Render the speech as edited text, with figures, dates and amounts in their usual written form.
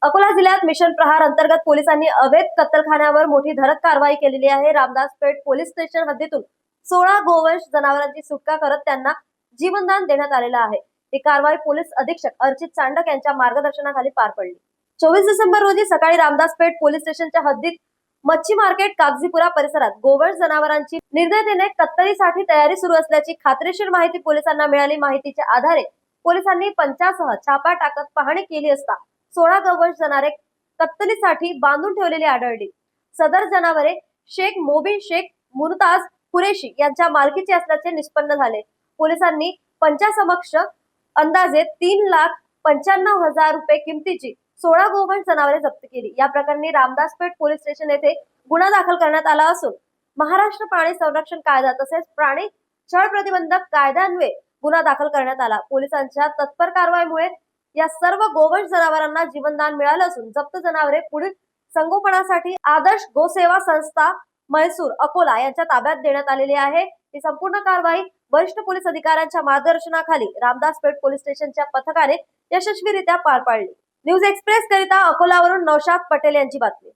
अकोला जिल्ह्यात मिशन प्रहार अंतर्गत पोलिसांनी अवैध कत्तलखान्यावर मोठी धडक कारवाई केलेली आहे। रामदासपेठ पोलीस स्टेशन हद्दीतून 16 गोवंश जनावरांची सुटका करत त्यांना जीवनदान देण्यात आलेलं आहे। ही कारवाई पोलीस अधीक्षक अर्चित चांडक यांच्या मार्गदर्शनाखाली पार पडली। 24 डिसेंबर रोजी सकाळी रामदासपेठ पोलीस स्टेशनच्या हद्दीत मच्छी मार्केट कागजीपुरा परिसरात गोवंश जनावरांची निर्दयतेने कत्तलीसाठी तयारी सुरू असल्याची खात्रीशीर माहिती पोलिसांना मिळाली। माहितीच्या आधारे पोलिसांनी पंचासह छापा टाकत पाहणी केली असता 16 गोवंश जनावरे कत्तलीसाठी बांधून ठेवलेली आढळली। सदर जनावरे शेख मोबिन शेख मुमताज कुरेशी यांच्या मालकीची असल्याचे निष्पन्न झाले। पोलिसांनी पंचासमक्ष अंदाजे 3,95,000 रुपये किमतीची 16 गोवंश जनावरे जप्त केली। या प्रकरणी रामदासपेठ पोलीस स्टेशन येथे गुन्हा दाखल करण्यात आला असून महाराष्ट्र प्राणी संरक्षण कायदा तसेच प्राणी छळ प्रतिबंधक कायद्यान्वये गुन्हा दाखल करण्यात आला। पोलिसांच्या तत्पर कारवाईमुळे या सर्व गोवंश जनावरांना जीवनदान मिळालं असून जप्त जनावरे पुढील संगोपनासाठी आदर्श गोसेवा संस्था म्हैसूर अकोला यांच्या ताब्यात देण्यात आलेली आहे। ही संपूर्ण कारवाई वरिष्ठ पोलीस अधिकाऱ्यांच्या मार्गदर्शनाखाली रामदासपेठ पोलीस स्टेशनच्या पथकाने यशस्वीरित्या पार पाडली। न्यूज एक्सप्रेस करिता अकोलावरून नौशाद पटेल यांची बातमी।